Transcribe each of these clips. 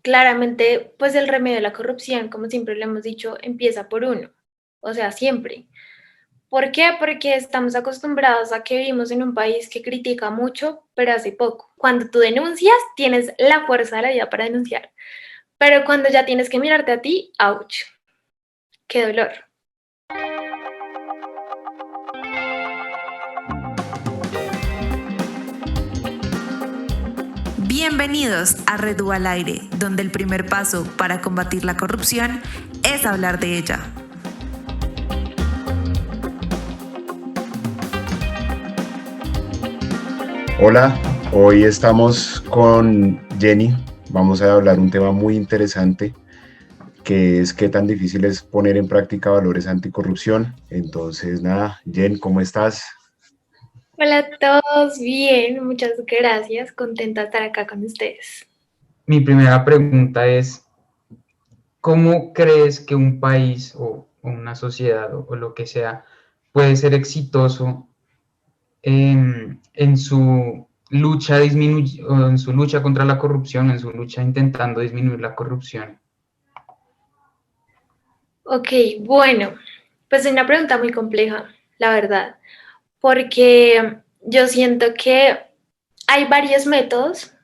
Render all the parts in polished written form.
Claramente, pues el remedio de la corrupción, como siempre lo hemos dicho, empieza por uno, o sea, siempre. ¿Por qué? Porque estamos acostumbrados a que vivimos en un país que critica mucho, pero hace poco. Cuando tú denuncias, tienes la fuerza de la vida para denunciar, pero cuando ya tienes que mirarte a ti, ouch, qué dolor. Bienvenidos a Red U al Aire, donde el primer paso para combatir la corrupción es hablar de ella. Hola, hoy estamos con Jenny. Vamos a hablar un tema muy interesante, que es qué tan difícil es poner en práctica valores anticorrupción. Entonces, nada, Jen, ¿cómo estás? Hola a todos, bien, muchas gracias, contenta de estar acá con ustedes. Mi primera pregunta es, ¿cómo crees que un país o una sociedad o lo que sea puede ser exitoso en su lucha en su lucha contra la corrupción, en su lucha intentando disminuir la corrupción? Ok, bueno, pues es una pregunta muy compleja, la verdad, porque yo siento que hay varios métodos,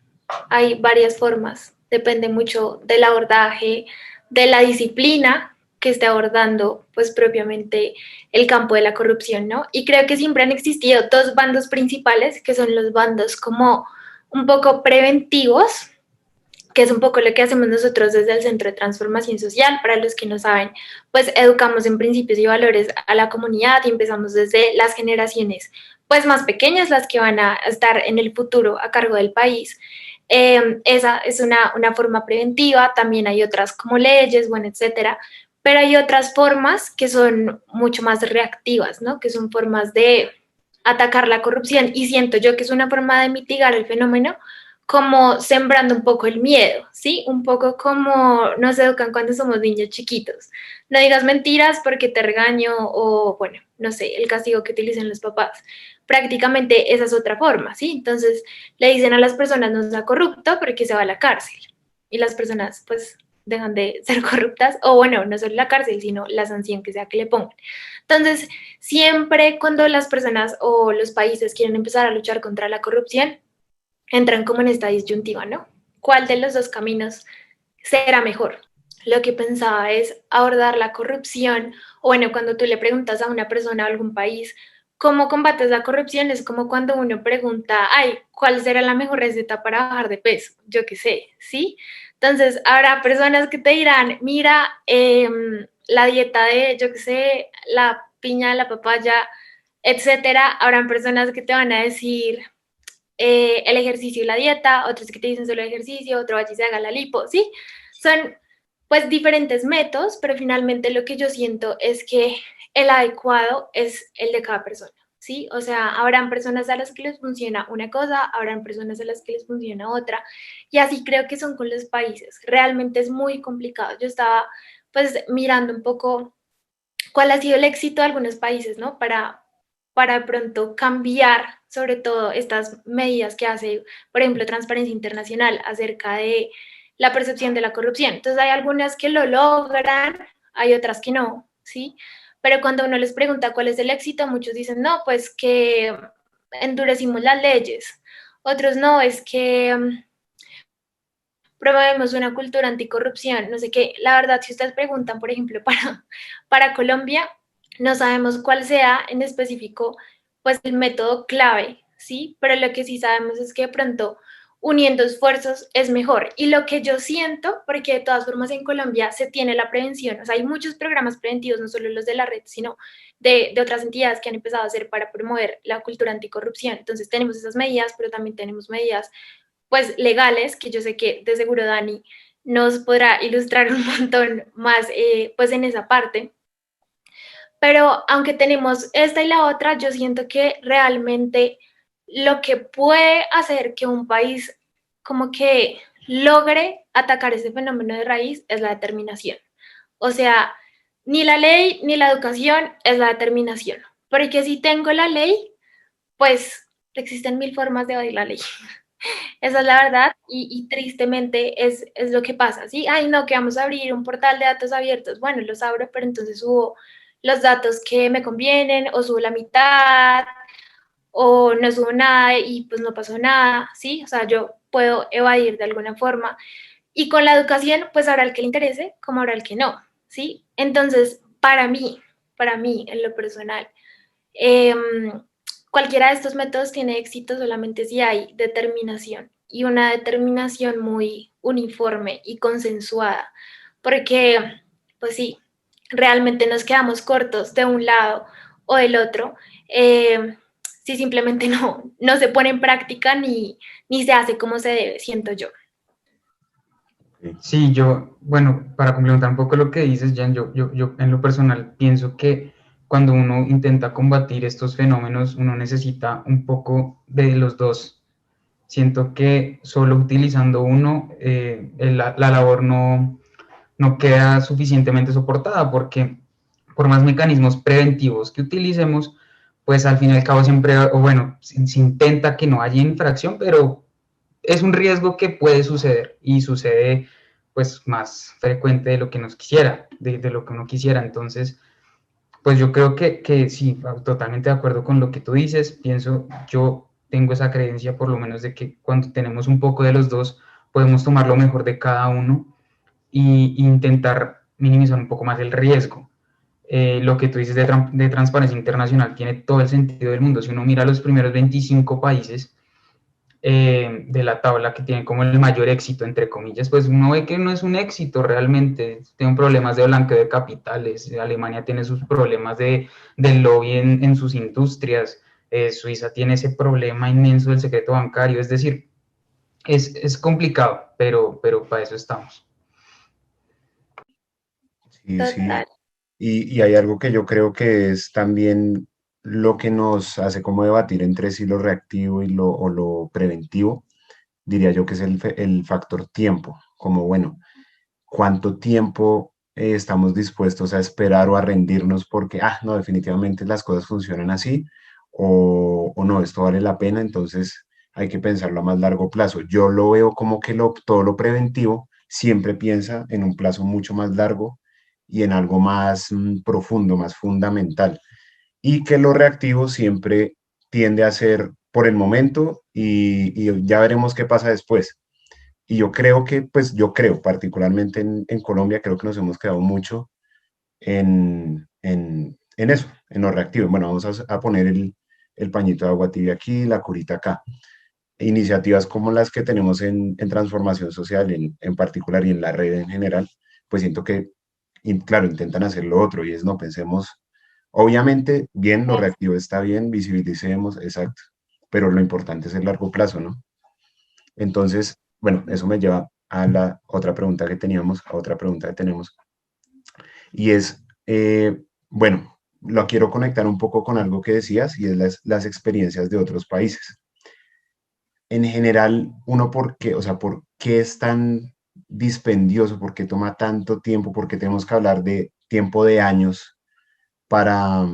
hay varias formas, depende mucho del abordaje, de la disciplina que esté abordando, pues propiamente el campo de la corrupción, ¿no? Y creo que siempre han existido dos bandos principales, que son los bandos como un poco preventivos, que es un poco lo que hacemos nosotros desde el Centro de Transformación Social. Para los que no saben, pues educamos en principios y valores a la comunidad y empezamos desde las generaciones pues más pequeñas, las que van a estar en el futuro a cargo del país. Esa es una forma preventiva, también hay otras como leyes, bueno, etcétera, pero hay otras formas que son mucho más reactivas, ¿no? Que son formas de atacar la corrupción y siento yo que es una forma de mitigar el fenómeno como sembrando un poco el miedo, ¿sí? Un poco como nos educan cuando somos niños chiquitos. No digas mentiras porque te regaño o, bueno, no sé, el castigo que utilizan los papás. Prácticamente esa es otra forma, ¿sí? Entonces le dicen a las personas no sea corrupto porque se va a la cárcel. Y las personas pues dejan de ser corruptas o bueno, no solo la cárcel, sino la sanción que sea que le pongan. Entonces, siempre cuando las personas o los países quieren empezar a luchar contra la corrupción, entran como en esta disyuntiva, ¿no? ¿Cuál de los dos caminos será mejor? Lo que pensaba es abordar la corrupción, o bueno, cuando tú le preguntas a una persona o algún país, ¿cómo combates la corrupción? Es como cuando uno pregunta, ay, ¿cuál será la mejor receta para bajar de peso? Yo qué sé, ¿sí? Entonces, habrá personas que te dirán, mira, la dieta de, yo qué sé, la piña, la papaya, etcétera. Habrán personas que te van a decir, el ejercicio y la dieta, otros que te dicen solo ejercicio, otro vaya y se haga la lipo, ¿sí? Son pues diferentes métodos, pero finalmente lo que yo siento es que el adecuado es el de cada persona, ¿sí? O sea, habrán personas a las que les funciona una cosa, habrán personas a las que les funciona otra, y así creo que son con los países. Realmente es muy complicado. Yo estaba pues mirando un poco cuál ha sido el éxito de algunos países, ¿no? Para pronto cambiar sobre todo estas medidas que hace, por ejemplo, Transparencia Internacional acerca de la percepción de la corrupción. Entonces hay algunas que lo logran, hay otras que no, ¿sí? Pero cuando uno les pregunta cuál es el éxito, muchos dicen, no, pues que endurecimos las leyes. Otros no, es que promovemos una cultura anticorrupción, no sé qué. La verdad, si ustedes preguntan, por ejemplo, para Colombia, no sabemos cuál sea en específico, pues el método clave, ¿sí? Pero lo que sí sabemos es que de pronto uniendo esfuerzos es mejor. Y lo que yo siento, porque de todas formas en Colombia se tiene la prevención, o sea, hay muchos programas preventivos, no solo los de la red, sino de otras entidades que han empezado a hacer para promover la cultura anticorrupción. Entonces tenemos esas medidas, pero también tenemos medidas pues legales, que yo sé que de seguro Dani nos podrá ilustrar un montón más pues en esa parte. Pero aunque tenemos esta y la otra, yo siento que realmente lo que puede hacer que un país como que logre atacar ese fenómeno de raíz es la determinación. O sea, ni la ley ni la educación es la determinación. Porque si tengo la ley, pues existen mil formas de evadir la ley. Esa es la verdad y tristemente es lo que pasa, ¿sí? Ay, no, que vamos a abrir un portal de datos abiertos. Bueno, los abro, pero entonces subo los datos que me convienen o subo la mitad o no subo nada y pues no pasó nada, ¿sí? O sea, yo puedo evadir de alguna forma. Y con la educación, pues habrá el que le interese como habrá el que no, ¿sí? Entonces, para mí, en lo personal, eh, cualquiera de estos métodos tiene éxito solamente si hay determinación y una determinación muy uniforme y consensuada, porque, pues sí, realmente nos quedamos cortos de un lado o del otro si simplemente no se pone en práctica ni se hace como se debe, siento yo. Sí, bueno, para complementar un poco lo que dices, Jan, yo en lo personal pienso que cuando uno intenta combatir estos fenómenos, uno necesita un poco de los dos. Siento que solo utilizando uno, la labor no queda suficientemente soportada porque por más mecanismos preventivos que utilicemos, pues al fin y al cabo siempre, o bueno, se intenta que no haya infracción, pero es un riesgo que puede suceder y sucede pues más frecuente de lo que nos quisiera, de lo que uno quisiera. Entonces, pues yo creo que sí, totalmente de acuerdo con lo que tú dices. Pienso, yo tengo esa creencia por lo menos de que cuando tenemos un poco de los dos, podemos tomar lo mejor de cada uno e intentar minimizar un poco más el riesgo. Lo que tú dices de transparencia internacional tiene todo el sentido del mundo. Si uno mira los primeros 25 países, de la tabla que tienen como el mayor éxito, entre comillas, pues uno ve que no es un éxito realmente. Tienen problemas de blanqueo de capitales, Alemania tiene sus problemas del lobby en sus industrias, Suiza tiene ese problema inmenso del secreto bancario, es decir, es complicado, pero para eso estamos. Sí, sí. Total. Y hay algo que yo creo que es también lo que nos hace como debatir entre sí lo reactivo o lo preventivo, diría yo que es el factor tiempo, como bueno, cuánto tiempo estamos dispuestos a esperar o a rendirnos porque, no, definitivamente las cosas funcionan así o no, esto vale la pena, entonces hay que pensarlo a más largo plazo. Yo lo veo como que todo lo preventivo siempre piensa en un plazo mucho más largo y en algo más profundo, más fundamental, y que lo reactivo siempre tiende a ser por el momento y ya veremos qué pasa después. Y yo creo que, pues yo creo, particularmente en Colombia, creo que nos hemos quedado mucho en eso, en lo reactivo. Bueno, vamos a poner el pañito de agua tibia aquí, la curita acá. Iniciativas como las que tenemos en transformación social en particular y en la red en general, pues siento que, claro, intentan hacer lo otro y es no pensemos, obviamente, bien, lo reactivo está bien, visibilicemos, exacto, pero lo importante es el largo plazo, ¿no? Entonces, bueno, eso me lleva a la otra pregunta que teníamos, a otra pregunta que tenemos, y es, bueno, lo quiero conectar un poco con algo que decías, y es las experiencias de otros países. En general, uno, ¿por qué? O sea, ¿por qué es tan dispendioso? ¿Por qué toma tanto tiempo? ¿Por qué tenemos que hablar de tiempo de años para,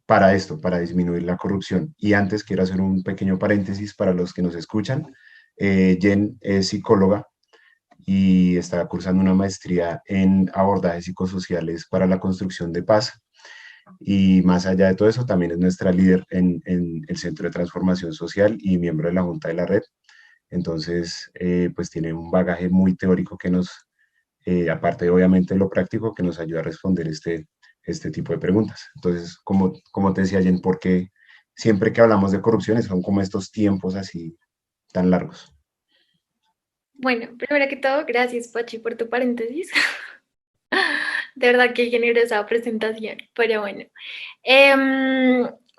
para esto, para disminuir la corrupción? Y antes quiero hacer un pequeño paréntesis para los que nos escuchan. Jen es psicóloga y está cursando una maestría en abordajes psicosociales para la construcción de paz. Y más allá de todo eso, también es nuestra líder en el Centro de Transformación Social y miembro de la Junta de la Red. Entonces, pues tiene un bagaje muy teórico que nos, aparte obviamente de lo práctico, que nos ayuda a responder este tipo de preguntas. Entonces, como te decía Jen, porque siempre que hablamos de corrupción son como estos tiempos así tan largos. Bueno, primero que todo, gracias Pachi por tu paréntesis. De verdad que generosa presentación, pero bueno.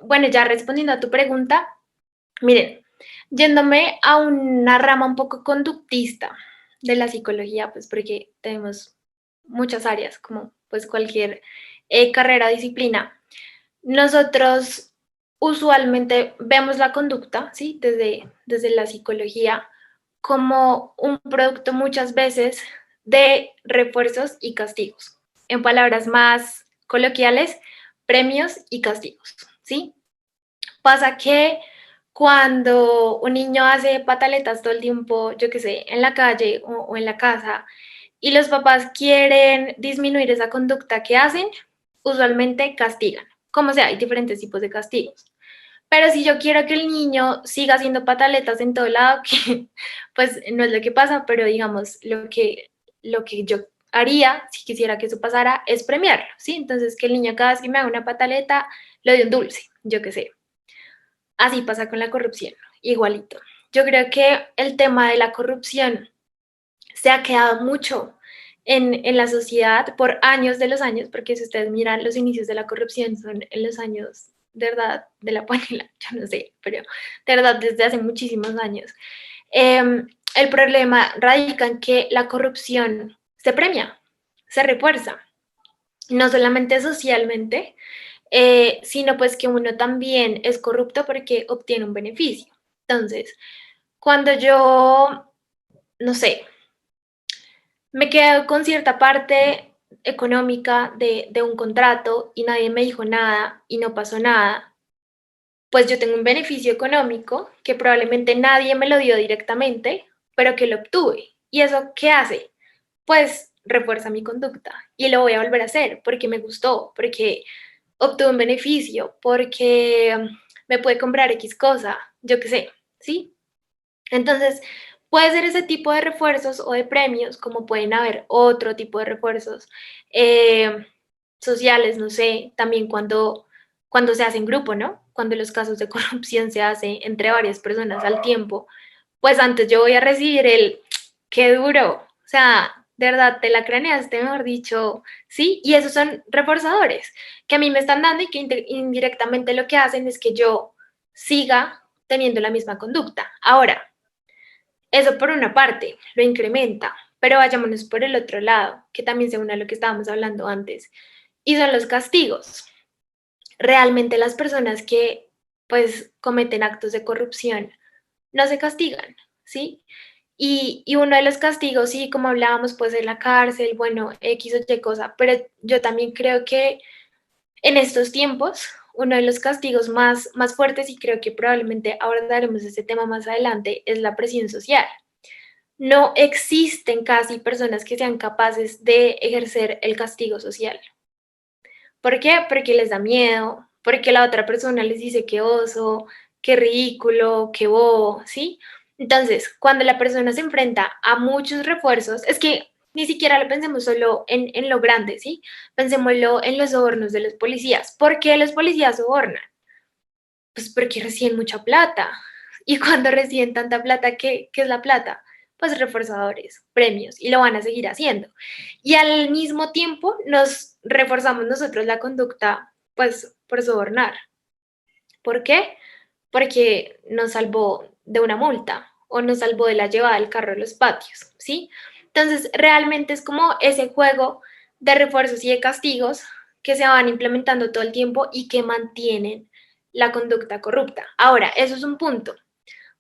Bueno, ya respondiendo a tu pregunta, miren, yéndome a una rama un poco conductista de la psicología, pues porque tenemos muchas áreas, como pues cualquier carrera o disciplina. Nosotros usualmente vemos la conducta, ¿sí? Desde la psicología como un producto muchas veces de refuerzos y castigos. En palabras más coloquiales, premios y castigos, ¿sí? Pasa que cuando un niño hace pataletas todo el tiempo, yo qué sé, en la calle o en la casa, y los papás quieren disminuir esa conducta que hacen, usualmente castigan. Como sea, hay diferentes tipos de castigos. Pero si yo quiero que el niño siga haciendo pataletas en todo lado, que pues no es lo que pasa, pero digamos, lo que yo haría si quisiera que eso pasara es premiarlo, ¿sí? Entonces, que el niño cada vez que me haga una pataleta, le doy un dulce, yo qué sé. Así pasa con la corrupción, igualito. Yo creo que el tema de la corrupción se ha quedado mucho en la sociedad por años de los años, porque si ustedes miran los inicios de la corrupción son en los años, de verdad, de la panela, yo no sé, pero de verdad desde hace muchísimos años. El problema radica en que la corrupción se premia, se refuerza, no solamente socialmente, sino pues que uno también es corrupto porque obtiene un beneficio. Entonces, cuando yo, no sé, me quedo con cierta parte económica de un contrato y nadie me dijo nada y no pasó nada, pues yo tengo un beneficio económico que probablemente nadie me lo dio directamente, pero que lo obtuve. ¿Y eso qué hace? Pues refuerza mi conducta y lo voy a volver a hacer porque me gustó, porque obtuve un beneficio, porque me puede comprar X cosa, yo qué sé, ¿sí? Entonces, puede ser ese tipo de refuerzos o de premios, como pueden haber otro tipo de refuerzos eh, sociales, no sé, también cuando se hace en grupo, ¿no? Cuando los casos de corrupción se hacen entre varias personas al tiempo, pues antes yo voy a recibir el qué duro, o sea, de verdad te la craneaste, mejor dicho, sí, y esos son reforzadores que a mí me están dando y que indirectamente lo que hacen es que yo siga teniendo la misma conducta. Ahora, eso por una parte lo incrementa, pero vayámonos por el otro lado, que también se une a lo que estábamos hablando antes, y son los castigos. Realmente las personas que pues cometen actos de corrupción no se castigan, ¿sí? Y uno de los castigos, sí, como hablábamos, puede ser la cárcel, bueno, X o Y cosa, pero yo también creo que en estos tiempos, uno de los castigos más fuertes, y creo que probablemente abordaremos este tema más adelante, es la presión social. No existen casi personas que sean capaces de ejercer el castigo social. ¿Por qué? Porque les da miedo, porque la otra persona les dice qué oso, qué ridículo, qué bobo, ¿sí? Entonces, cuando la persona se enfrenta a muchos refuerzos, es que ni siquiera lo pensemos solo en lo grande, ¿sí? Pensémoslo en los sobornos de los policías. ¿Por qué los policías sobornan? Pues porque reciben mucha plata. Y cuando reciben tanta plata, ¿qué es la plata? Pues reforzadores, premios, y lo van a seguir haciendo. Y al mismo tiempo nos reforzamos nosotros la conducta, pues por sobornar. ¿Por qué? Porque nos salvó de una multa o nos salvó de la llevada del carro a los patios, ¿sí? Entonces, realmente es como ese juego de refuerzos y de castigos que se van implementando todo el tiempo y que mantienen la conducta corrupta. Ahora, eso es un punto.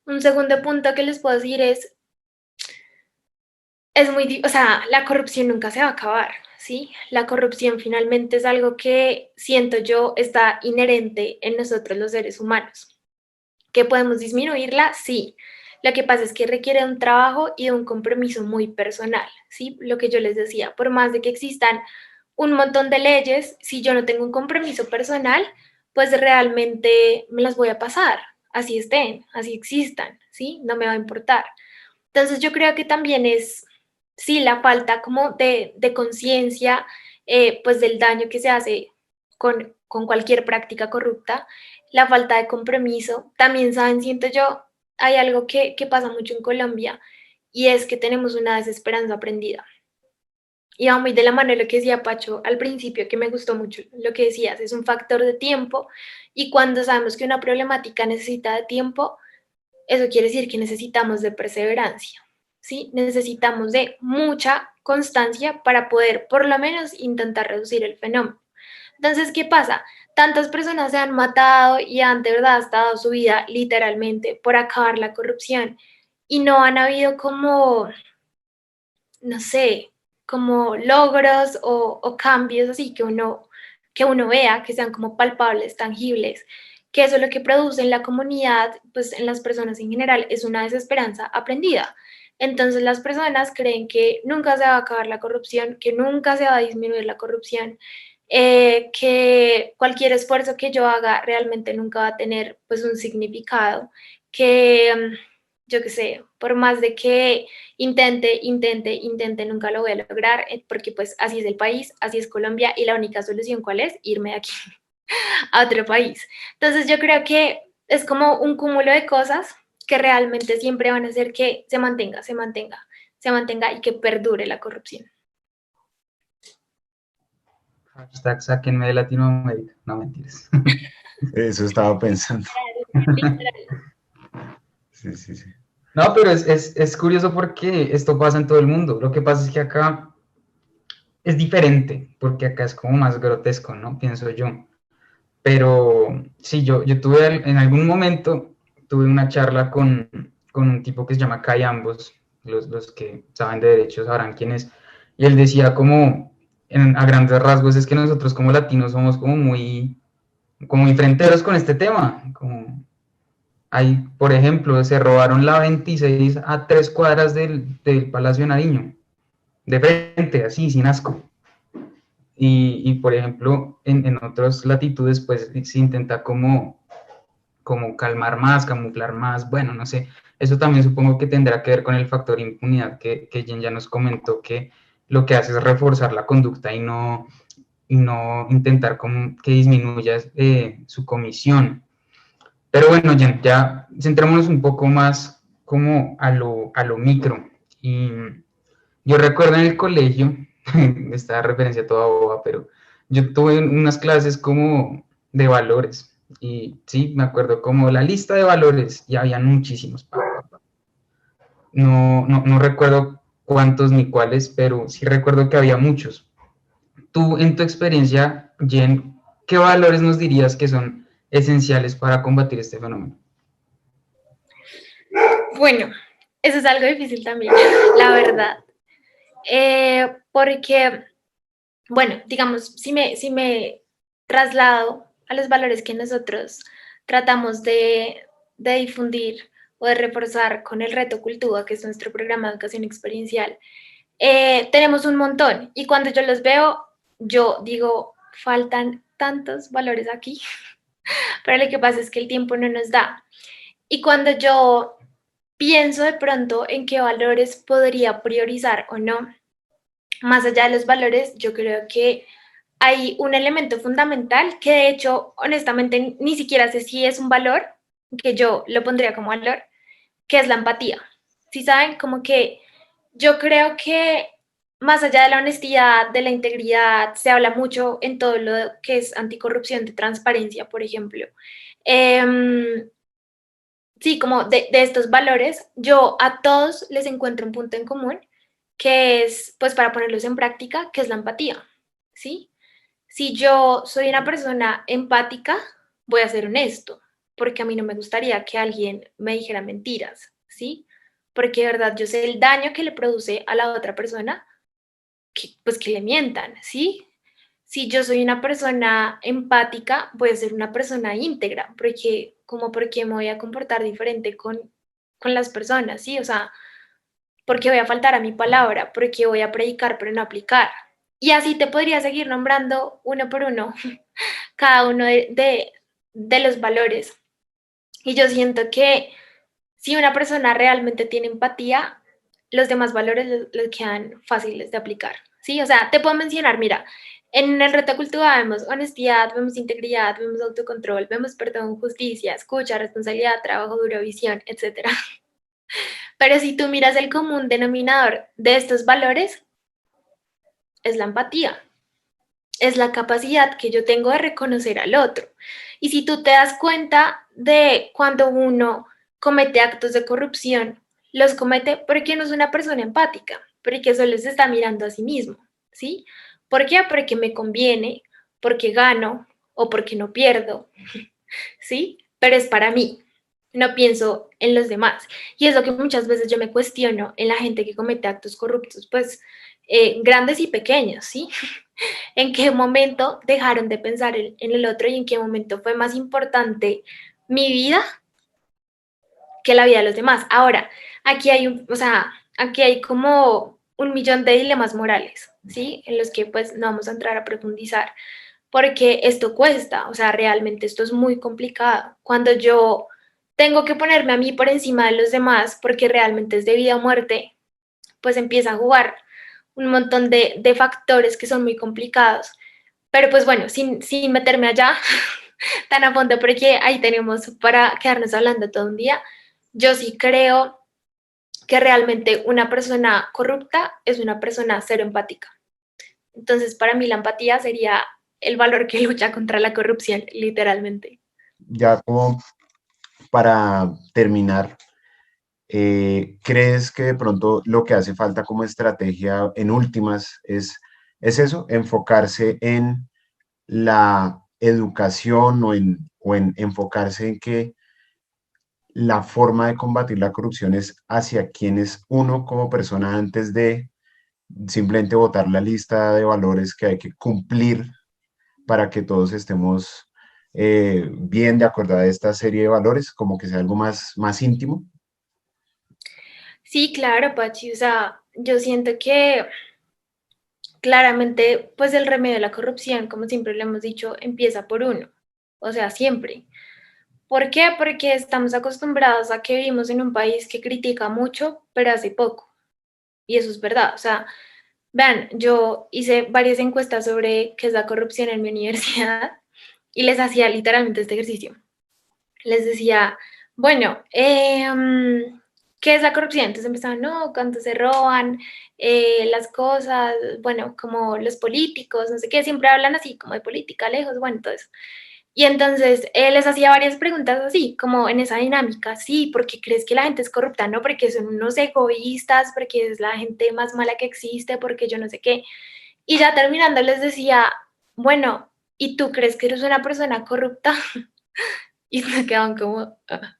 Un segundo punto que les puedo decir es muy, o sea, la corrupción nunca se va a acabar, ¿sí? La corrupción finalmente es algo que siento yo está inherente en nosotros los seres humanos. ¿Que podemos disminuirla? Sí. Lo que pasa es que requiere un trabajo y de un compromiso muy personal, ¿sí? Lo que yo les decía, por más de que existan un montón de leyes, si yo no tengo un compromiso personal, pues realmente me las voy a pasar, así estén, así existan, ¿sí? No me va a importar. Entonces yo creo que también es, sí, la falta como de conciencia, pues del daño que se hace con cualquier práctica corrupta, la falta de compromiso. También, saben, siento yo, hay algo que pasa mucho en Colombia y es que tenemos una desesperanza aprendida. Y va muy de la mano de lo que decía Pacho al principio, que me gustó mucho lo que decías, es un factor de tiempo y cuando sabemos que una problemática necesita de tiempo, eso quiere decir que necesitamos de perseverancia, ¿sí? Necesitamos de mucha constancia para poder por lo menos intentar reducir el fenómeno. Entonces, ¿qué pasa? Tantas personas se han matado y han de verdad dado su vida literalmente por acabar la corrupción y no han habido como, no sé, como logros o cambios así que uno vea, que sean como palpables, tangibles, que eso lo que produce en la comunidad, pues en las personas en general, es una desesperanza aprendida. Entonces las personas creen que nunca se va a acabar la corrupción, que nunca se va a disminuir la corrupción, que cualquier esfuerzo que yo haga realmente nunca va a tener pues un significado, que yo qué sé, por más de que intente, nunca lo voy a lograr, porque pues así es el país, así es Colombia y la única solución ¿cuál es? Irme de aquí a otro país. Entonces yo creo que es como un cúmulo de cosas que realmente siempre van a hacer que se mantenga y que perdure la corrupción. Hashtag sáquenme de Latinoamérica. No, mentiras. Eso estaba pensando. Literal. Sí, sí, sí. No, pero es curioso porque esto pasa en todo el mundo. Lo que pasa es que acá es diferente, porque acá es como más grotesco, ¿no? Pienso yo. Pero sí, yo tuve en algún momento, tuve una charla con un tipo que se llama Kai Ambos, los que saben de derechos sabrán quién es, y él decía como, a grandes rasgos, es que nosotros como latinos somos como muy fronteros con este tema, como hay, por ejemplo, se robaron la 26 a 3 cuadras del Palacio de Nariño, de frente, así, sin asco. Y por ejemplo, en otras latitudes, pues se intenta como calmar más, camuflar más, bueno, no sé. Eso también supongo que tendrá que ver con el factor impunidad que Jen ya nos comentó, que lo que hace es reforzar la conducta y no intentar como que disminuya su comisión. Pero bueno, Jen, ya centrémonos un poco más como a lo micro. Y yo recuerdo en el colegio, esta referencia toda boba, pero yo tuve unas clases como de valores. Y sí, me acuerdo como la lista de valores, y habían muchísimos. No recuerdo cuántos ni cuáles, pero sí recuerdo que había muchos. Tú, en tu experiencia, Jen, ¿qué valores nos dirías que son esenciales para combatir este fenómeno? Bueno, eso es algo difícil también, la verdad. Porque, bueno, digamos, si me traslado a los valores que nosotros tratamos de difundir o de reforzar con el reto Cultura, que es nuestro programa de educación experiencial, tenemos un montón y cuando yo los veo, yo digo, faltan tantos valores aquí, pero lo que pasa es que el tiempo no nos da. Y cuando yo pienso de pronto en qué valores podría priorizar o no, más allá de los valores, yo creo que hay un elemento fundamental que de hecho, honestamente, ni siquiera sé si es un valor, que yo lo pondría como valor, que es la empatía. Si saben, como que yo creo que más allá de la honestidad, de la integridad, se habla mucho en todo lo que es anticorrupción, de transparencia, por ejemplo. Sí, como de estos valores, yo a todos les encuentro un punto en común, que es, pues para ponerlos en práctica, que es la empatía, ¿sí? Si yo soy una persona empática, voy a ser honesto, porque a mí no me gustaría que alguien me dijera mentiras, ¿sí? Porque de verdad yo sé el daño que le produce a la otra persona, pues que le mientan, ¿sí? Si yo soy una persona empática, voy a ser una persona íntegra, porque como porque me voy a comportar diferente con las personas, ¿sí? O sea, porque voy a faltar a mi palabra, porque voy a predicar pero no aplicar. Y así te podría seguir nombrando uno por uno cada uno de los valores. Y yo siento que si una persona realmente tiene empatía, los demás valores les quedan fáciles de aplicar, ¿sí? O sea, te puedo mencionar, mira, en el reto cultura vemos honestidad, vemos integridad, vemos autocontrol, vemos perdón, justicia, escucha, responsabilidad, trabajo duro, visión, etcétera. Pero si tú miras el común denominador de estos valores, es la empatía, es la capacidad que yo tengo de reconocer al otro. Y si tú te das cuenta de cuando uno comete actos de corrupción, los comete porque no es una persona empática, porque solo se está mirando a sí mismo, ¿sí? ¿Por qué? Porque me conviene, porque gano o porque no pierdo, ¿sí? Pero es para mí, no pienso en los demás. Y es lo que muchas veces yo me cuestiono en la gente que comete actos corruptos, pues grandes y pequeños, ¿sí? en qué momento dejaron de pensar en el otro y en qué momento fue más importante mi vida que la vida de los demás. Ahora, aquí hay o sea, aquí hay como un millón de dilemas morales, ¿sí? En los que pues no vamos a entrar a profundizar, porque esto cuesta, o sea, realmente esto es muy complicado. Cuando yo tengo que ponerme a mí por encima de los demás, porque realmente es de vida o muerte, pues empieza a jugar un montón de factores que son muy complicados. Pero pues bueno, sin meterme allá tan a fondo, porque ahí tenemos para quedarnos hablando todo un día, yo sí creo que realmente una persona corrupta es una persona cero empática. Entonces, para mí la empatía sería el valor que lucha contra la corrupción, literalmente. Ya como para terminar, ¿crees que de pronto lo que hace falta como estrategia en últimas es eso, enfocarse en la educación o en enfocarse en que la forma de combatir la corrupción es hacia quién es uno como persona antes de simplemente votar la lista de valores que hay que cumplir para que todos estemos bien de acuerdo a esta serie de valores, como que sea algo más íntimo? Sí, claro, Pachi, o sea, yo siento que claramente, pues el remedio de la corrupción, como siempre le hemos dicho, empieza por uno, o sea, siempre. ¿Por qué? Porque estamos acostumbrados a que vivimos en un país que critica mucho, pero hace poco. Y eso es verdad. O sea, vean, yo hice varias encuestas sobre qué es la corrupción en mi universidad y les hacía literalmente este ejercicio. Les decía, bueno, ¿qué es la corrupción? Entonces empezaban, no, cuánto se roban las cosas, bueno, como los políticos, no sé qué, siempre hablan así, como de política lejos, bueno, todo eso. Y entonces les hacía varias preguntas así, como en esa dinámica, sí, porque crees que la gente es corrupta, no, porque son unos egoístas, porque es la gente más mala que existe, porque yo no sé qué. Y ya terminando les decía, bueno, ¿y tú crees que eres una persona corrupta? Y me quedaban como, "Ah,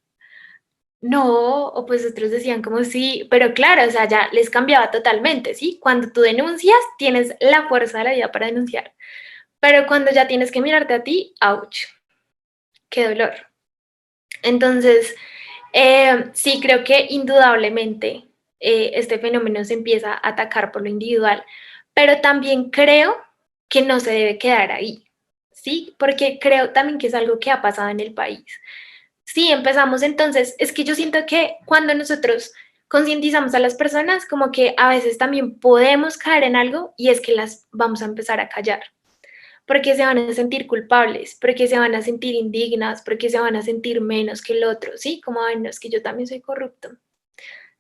no, o pues otros decían como sí, pero claro, o sea, ya les cambiaba totalmente, ¿sí? Cuando tú denuncias, tienes la fuerza de la vida para denunciar, pero cuando ya tienes que mirarte a ti, ouch, qué dolor. Entonces, sí, creo que indudablemente este fenómeno se empieza a atacar por lo individual, pero también creo que no se debe quedar ahí, ¿sí? Porque creo también que es algo que ha pasado en el país. Sí, empezamos entonces, es que yo siento que cuando nosotros concientizamos a las personas, como que a veces también podemos caer en algo y es que las vamos a empezar a callar porque se van a sentir culpables, porque se van a sentir indignas, porque se van a sentir menos que el otro, ¿sí? Como, ay, no, es que yo también soy corrupto.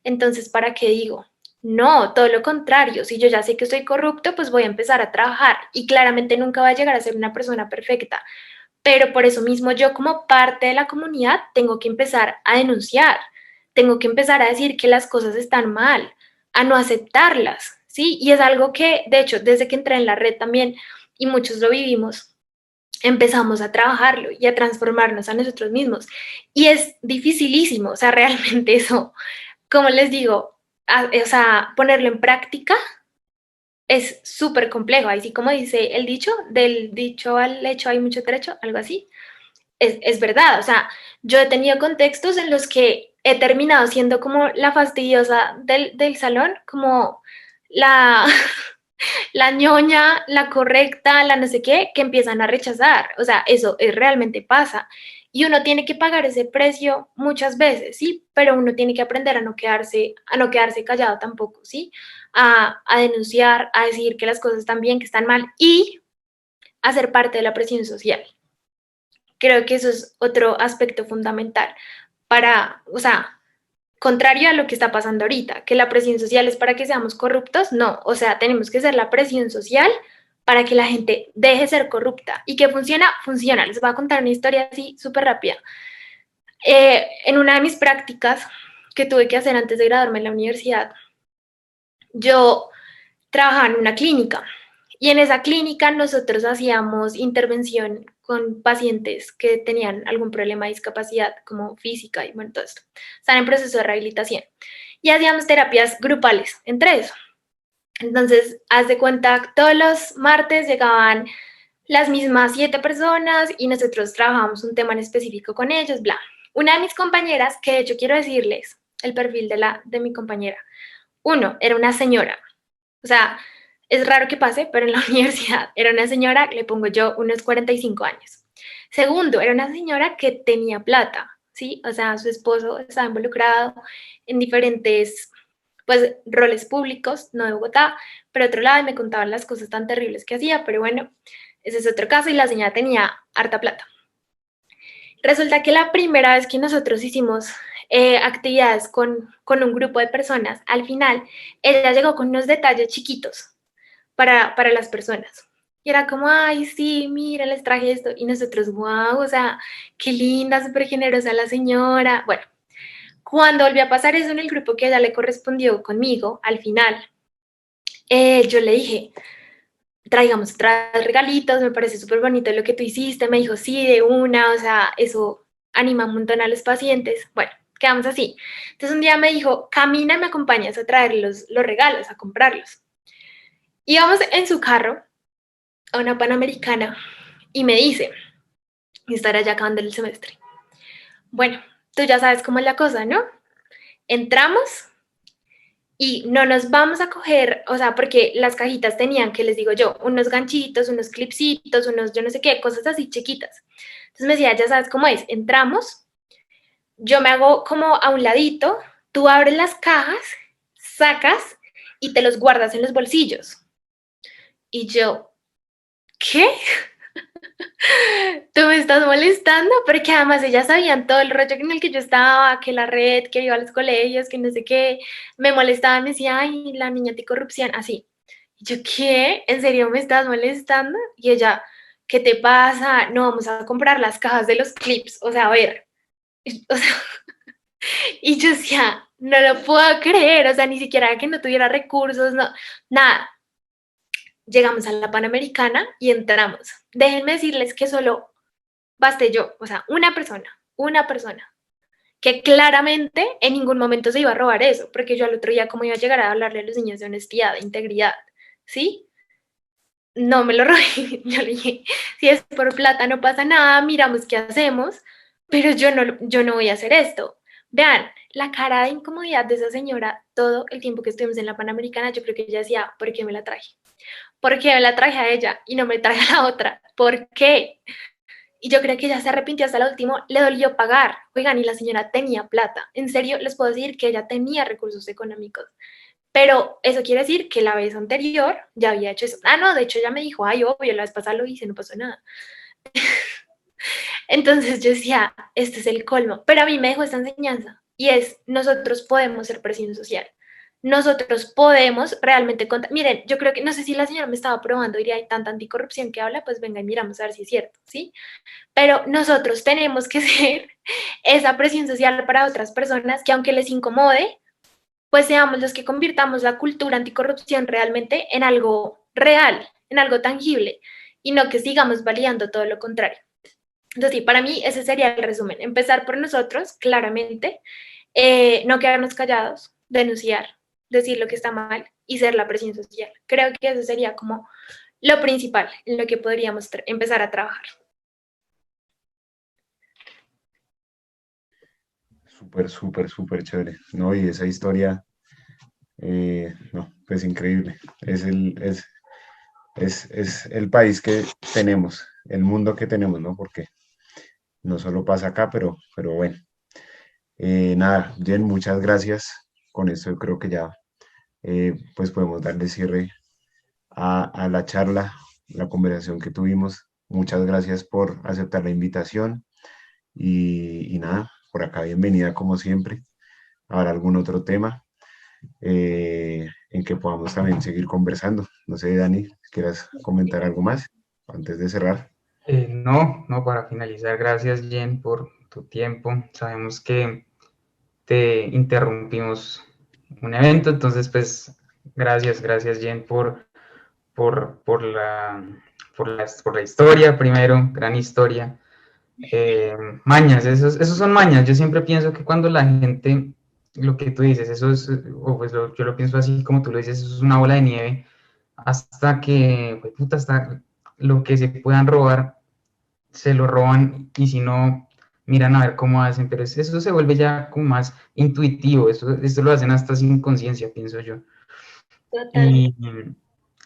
Entonces, ¿para qué digo? No, todo lo contrario, si yo ya sé que soy corrupto, pues voy a empezar a trabajar y claramente nunca va a llegar a ser una persona perfecta, pero por eso mismo yo como parte de la comunidad tengo que empezar a denunciar, tengo que empezar a decir que las cosas están mal, a no aceptarlas, ¿sí? Y es algo que, de hecho, desde que entré en la red también, y muchos lo vivimos, empezamos a trabajarlo y a transformarnos a nosotros mismos. Y es dificilísimo, o sea, realmente eso, como les digo, o sea, ponerlo en práctica es súper complejo. Así como dice el dicho, del dicho al hecho hay mucho trecho, algo así. Es verdad, o sea, yo he tenido contextos en los que he terminado siendo como la fastidiosa del salón, como la, la ñoña, la correcta, la no sé qué, que empiezan a rechazar. O sea, eso realmente pasa. Y uno tiene que pagar ese precio muchas veces, ¿sí? Pero uno tiene que aprender a no quedarse callado tampoco, ¿sí? A denunciar, a decir que las cosas están bien, que están mal y a ser parte de la presión social. Creo que eso es otro aspecto fundamental para, o sea, contrario a lo que está pasando ahorita, que la presión social es para que seamos corruptos, no, o sea, tenemos que ser la presión social para que la gente deje de ser corrupta. ¿Y que funciona? Funciona. Les voy a contar una historia así súper rápida. En una de mis prácticas que tuve que hacer antes de graduarme en la universidad, yo trabajaba en una clínica y en esa clínica nosotros hacíamos intervención con pacientes que tenían algún problema de discapacidad como física y bueno, todo esto. Están en proceso de rehabilitación. Y hacíamos terapias grupales entre eso. Entonces, haz de cuenta, todos los martes llegaban las mismas 7 personas y nosotros trabajábamos un tema en específico con ellos, bla. Una de mis compañeras, que de hecho quiero decirles el perfil de mi compañera. Uno, era una señora. O sea, es raro que pase, pero en la universidad era una señora, le pongo yo unos 45 años. Segundo, era una señora que tenía plata, ¿sí? O sea, su esposo estaba involucrado en diferentes, pues, roles públicos, no de Bogotá, pero otro lado, y me contaban las cosas tan terribles que hacía, pero bueno, ese es otro caso, y la señora tenía harta plata. Resulta que la primera vez que nosotros hicimos actividades con un grupo de personas, al final ella llegó con unos detalles chiquitos para las personas. Y era como, ay, sí, mira, les traje esto. Y nosotros, wow, o sea, qué linda, súper generosa la señora. Bueno, cuando volvió a pasar eso en el grupo que a ella le correspondió conmigo, al final, yo le dije, traigamos otra vez regalitos, me parece súper bonito lo que tú hiciste. Me dijo, sí, de una, o sea, eso anima un montón a los pacientes. Bueno, quedamos así. Entonces un día me dijo, camina, me acompañas a traer los regalos, a comprarlos. Íbamos en su carro a una Panamericana y me dice, y estará ya acabando el semestre, bueno, tú ya sabes cómo es la cosa, ¿no? Entramos y no nos vamos a coger, o sea, porque las cajitas tenían, que les digo yo, unos ganchitos, unos clipsitos, unos yo no sé qué, cosas así chiquitas. Entonces me decía, ya sabes cómo es, entramos, yo me hago como a un ladito, tú abres las cajas, sacas y te los guardas en los bolsillos. Y yo, ¿qué? Tú me estás molestando, porque además ellas sabían todo el rollo en el que yo estaba, que la red, que iba a los colegios, que no sé qué, me molestaban, me decía, ay, la niña anticorrupción, así. Y yo, ¿qué? ¿En serio me estás molestando? Y ella, ¿qué te pasa? No, vamos a comprar las cajas de los clips, o sea, a ver, o sea, y yo decía, no lo puedo creer, o sea, ni siquiera que no tuviera recursos, no, nada. Llegamos a la Panamericana y entramos. Déjenme decirles que solo basté yo, o sea, una persona, que claramente en ningún momento se iba a robar eso, porque yo al otro día, ¿cómo iba a llegar a hablarle a los niños de honestidad, de integridad? ¿Sí? No me lo robé. Yo le dije, si es por plata no pasa nada, miramos qué hacemos, pero yo no voy a hacer esto. Vean, la cara de incomodidad de esa señora todo el tiempo que estuvimos en la Panamericana, yo creo que ella decía, ¿por qué me la traje? ¿Por qué me la traje a ella y no me traje a la otra? ¿Por qué? Y yo creo que ella se arrepintió hasta lo último, le dolió pagar. Oigan, y la señora tenía plata. En serio, les puedo decir que ella tenía recursos económicos. Pero eso quiere decir que la vez anterior ya había hecho eso. Ah, no, de hecho ya me dijo, ay, obvio, la vez pasada lo hice, no pasó nada. Entonces yo decía, este es el colmo. Pero a mí me dejó esta enseñanza y es, nosotros podemos ser presión social. Nosotros podemos realmente contar. Miren, yo creo que, no sé si la señora me estaba probando, diría, hay tanta anticorrupción que habla, pues venga y miramos a ver si es cierto, ¿sí? Pero nosotros tenemos que ser esa presión social para otras personas que aunque les incomode, pues seamos los que convirtamos la cultura anticorrupción realmente en algo real, en algo tangible, y no que sigamos validando todo lo contrario. Entonces, sí, para mí ese sería el resumen. Empezar por nosotros, claramente, no quedarnos callados, denunciar, decir lo que está mal y ser la presión social. Creo que eso sería como lo principal en lo que podríamos empezar a trabajar. Súper, súper, súper chévere, ¿no? Y esa historia, no, pues increíble. Es el país que tenemos, el mundo que tenemos, ¿no? Porque no solo pasa acá, pero bueno. Nada, Jen, muchas gracias. Con esto yo creo que ya pues podemos darle cierre a la charla, la conversación que tuvimos. Muchas gracias por aceptar la invitación y nada, por acá bienvenida como siempre. Habrá algún otro tema en que podamos también seguir conversando. No sé, Dani, ¿quieras comentar algo más antes de cerrar? No, para finalizar, gracias Jen por tu tiempo. Sabemos que te interrumpimos un evento, entonces pues gracias Jen por por la historia primero, gran historia. Mañas, esos son mañas. Yo siempre pienso que cuando la gente lo que tú dices, eso es, o pues yo lo pienso así como tú lo dices, eso es una bola de nieve hasta que, pues, puta, hasta lo que se puedan robar, se lo roban y si no, miran a ver cómo hacen, pero eso se vuelve ya como más intuitivo, esto lo hacen hasta sin conciencia, pienso yo. Total. Y,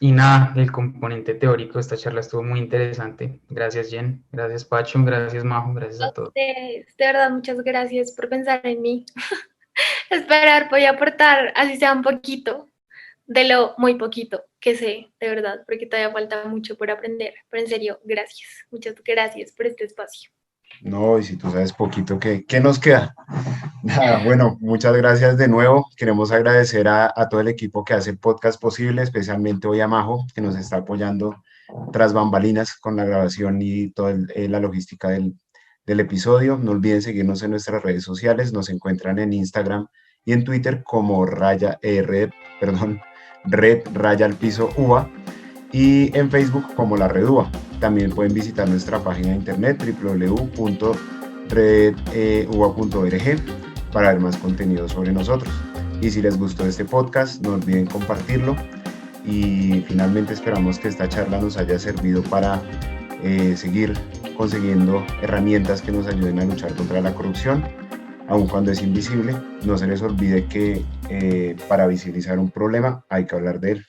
y nada, el componente teórico de esta charla estuvo muy interesante. Gracias, Jen. Gracias, Pacho. Gracias, Majo. Gracias a todos. De verdad, muchas gracias por pensar en mí. Esperar, voy a aportar, así sea un poquito, de lo muy poquito que sé, de verdad, porque todavía falta mucho por aprender. Pero en serio, gracias. Muchas gracias por este espacio. No, y si tú sabes poquito, ¿qué nos queda? Nada, bueno, muchas gracias de nuevo. Queremos agradecer a todo el equipo que hace el podcast posible, especialmente hoy a Majo, que nos está apoyando tras bambalinas con la grabación y toda la logística del episodio. No olviden seguirnos en nuestras redes sociales. Nos encuentran en Instagram y en Twitter como Red Raya al Piso UA y en Facebook como La Red UA. También pueden visitar nuestra página de internet www.redua.org para ver más contenido sobre nosotros. Y si les gustó este podcast, no olviden compartirlo. Y finalmente esperamos que esta charla nos haya servido para seguir consiguiendo herramientas que nos ayuden a luchar contra la corrupción, aun cuando es invisible. No se les olvide que para visibilizar un problema hay que hablar de él.